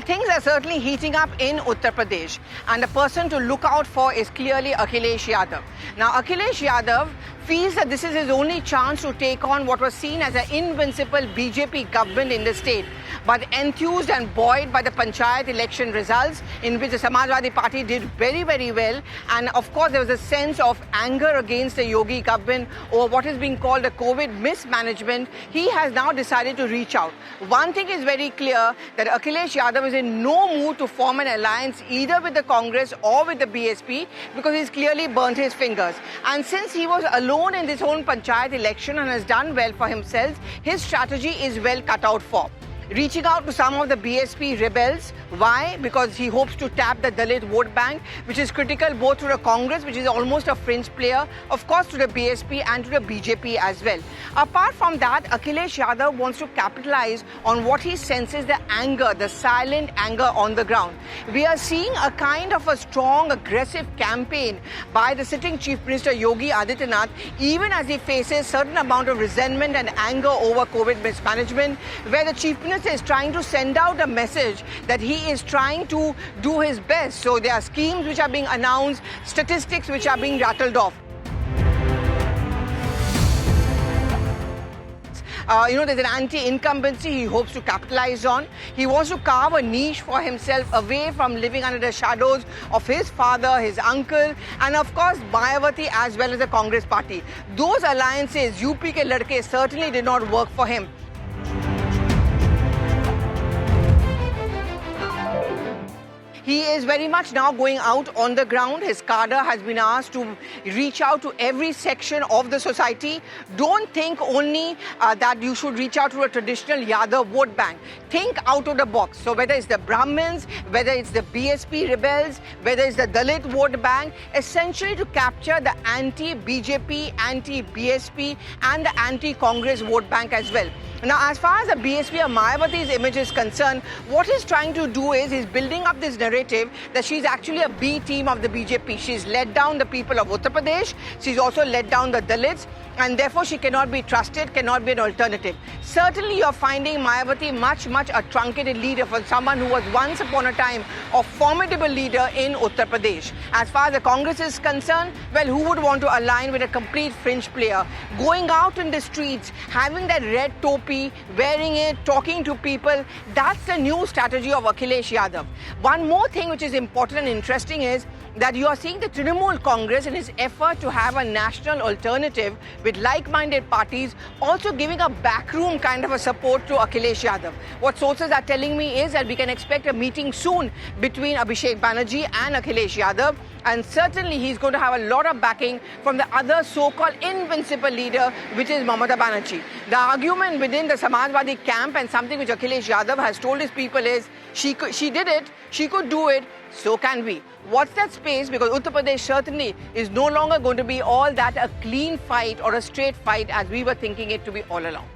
things are certainly heating up in Uttar Pradesh, and the person to look out for is clearly Akhilesh Yadav. Now, Akhilesh Yadav feels that this is his only chance to take on what was seen as an invincible BJP government in the state. But enthused and buoyed by the Panchayat election results, in which the Samajwadi Party did very, very well, and of course there was a sense of anger against the Yogi government over what is being called a COVID mismanagement, he has now decided to reach out. One thing is very clear, that Akhilesh Yadav is in no mood to form an alliance either with the Congress or with the BSP, because he's clearly burnt his fingers. And since he was alone in this whole Panchayat election and has done well for himself, his strategy is well cut out for. Reaching out to some of the BSP rebels. Why? Because he hopes to tap the Dalit vote bank, which is critical both to the Congress, which is almost a fringe player, of course to the BSP and to the BJP as well. Apart from that, Akhilesh Yadav wants to capitalize on what he senses the anger, the silent anger on the ground. We are seeing a kind of a strong, aggressive campaign by the sitting Chief Minister Yogi Adityanath, even as he faces certain amount of resentment and anger over COVID mismanagement, where the Chief Minister is trying to send out a message that he is trying to do his best. So there are schemes which are being announced, statistics which are being rattled off. There's an anti-incumbency he hopes to capitalize on. He wants to carve a niche for himself away from living under the shadows of his father, his uncle, and of course Mayawati as well as the Congress party. Those alliances, UP ke ladke, certainly did not work for him. He is very much now going out on the ground. His cadre has been asked to reach out to every section of the society. Don't think only that you should reach out to a traditional Yadav vote bank. Think out of the box. So whether it's the Brahmins, whether it's the BSP rebels, whether it's the Dalit vote bank, essentially to capture the anti-BJP, anti-BSP and the anti-Congress vote bank as well. Now, as far as the BSP or Mayawati's image is concerned, what he's trying to do is he's building up this narrative that she's actually a B team of the BJP. She's let down the people of Uttar Pradesh. She's also let down the Dalits. And therefore, she cannot be trusted, cannot be an alternative. Certainly, you're finding Mayawati much a truncated leader for someone who was once upon a time a formidable leader in Uttar Pradesh. As far as the Congress is concerned, well, who would want to align with a complete fringe player? Going out in the streets, having that red topi, wearing it, talking to people, that's the new strategy of Akhilesh Yadav. One more thing which is important and interesting is that you are seeing the Trinamool Congress in its effort to have a national alternative with like-minded parties also giving a backroom kind of a support to Akhilesh Yadav. What sources are telling me is that we can expect a meeting soon between Abhishek Banerjee and Akhilesh Yadav, and certainly he's going to have a lot of backing from the other so-called invincible leader, which is Mamata Banerjee. The argument within the Samajwadi camp, and something which Akhilesh Yadav has told his people, is she did it, she could do it, so can we. What's that space? Because Uttar Pradesh certainly is no longer going to be all that a clean fight or a straight fight as we were thinking it to be all along.